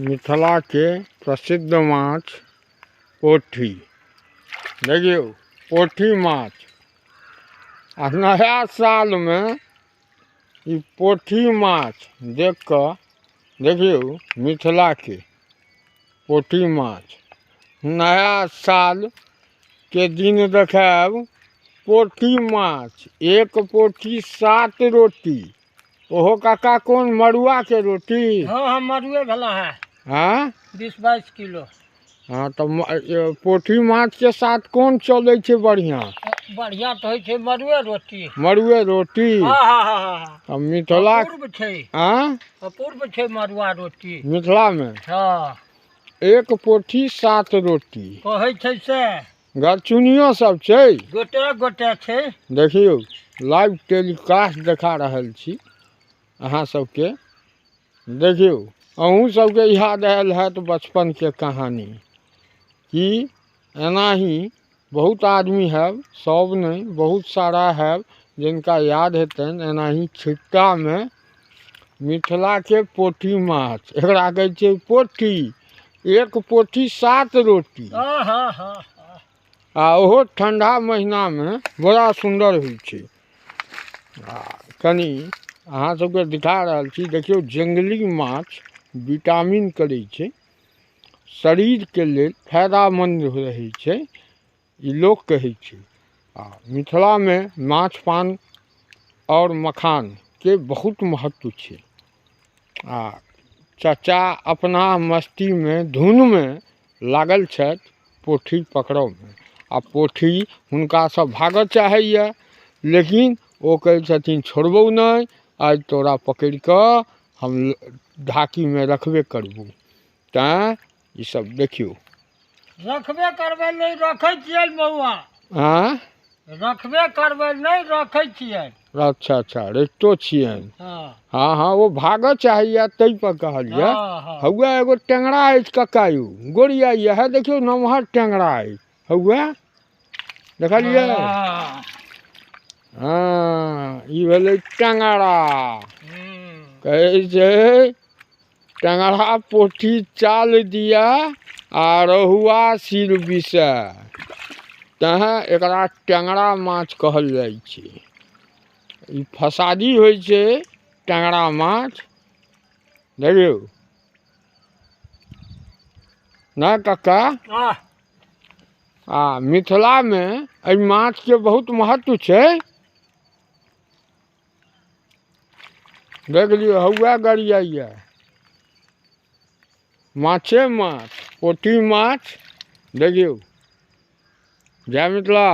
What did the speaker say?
मिथिला के प्रसिद्ध माछ पोठी। देखियो पोठी माछ आ नया साल में ई पोठी माछ देख कर देखियो मिथिला के पोठी माछ नया साल के दिन देखाब पोठी माछ। एक पोठी 7 रोटी। ओहो काका कौन मड़ुआ के रोटी? हाँ मड़ुए भला है। हाँ 20-22 किलो। हाँ तो पोठी माछ के साथ कौन चले छे बढ़िया? बढ़िया तो है मड़ुए रोटी। मड़ुए रोटी। हाँ मिथिला अपूर्व छे। हाँ अपूर्व छे मड़ुआ रोटी मिथिला में। हाँ एक पोठी 7 रोटी कहे छे से गरचुनियो सब छे। गोटे गोटे छे। देखियो लाइव टेलीकास्ट देखा रहल छी अहाँ सबके। देखियो अहूँ सबके याद आयल है तो बचपन के कहानी कि एना ही बहुत आदमी है, सब नहीं बहुत सारा है जिनका याद हेतन। एना ही छिट्टा में मिथिला के पोठी माछ एकरा कहै छै पोठी। एक पोठी 7 रोटी आ ओहो ठंडा महीना में बड़ा सुंदर होइ छै। कनी अहाँ सबके दिखा रहल छी। देखियो जंगली माछ विटामिन करै छै, शरीर के लेल फायदामंद रहै छै, ई लोग कहै छै। आ मिथिला में माछ पान और मखान के बहुत महत्व छै। आ चाचा अपना मस्ती में धुन में लागल छथि पोठी पकड़ो में। आ पोठी हुनका सब भागऽ चाहैया लेकिन ओ कहै छथिन छोड़बौ नहीं, आज तोरा पकड़ कऽ हम ढाकी में रखबे करबू। तैं ई सब देखियो रखबे करबे नहीं रखे छियै बउआ। हाँ रखबे करबे नहीं रखे छियै। अच्छा अच्छा रखतो छियन। हाँ हाँ वो भागऽ चाहैया तै पर कहलिया। हौआ एगो टेंगरा अछि कक्का यौ गोरिया है देखियो नमहर टेंगरा अछि हौआ देखलियै। हाँ ई भेलै टेंगरा। कहै छै टेंगरा पोठी चाल दिया आ रहुआ सिर बिसे। तें एकरा टेंगरा माछ कहल जाइ छै। ई फसादी होइ छै टेंगरा माछ। देखियो ना कक्का। आ मिथिला में एहि माछ के बहुत महत्व छै। देख लियो हौआ गरियाइया माछे माछ पोठी माछ। देखियो जय मिथिला।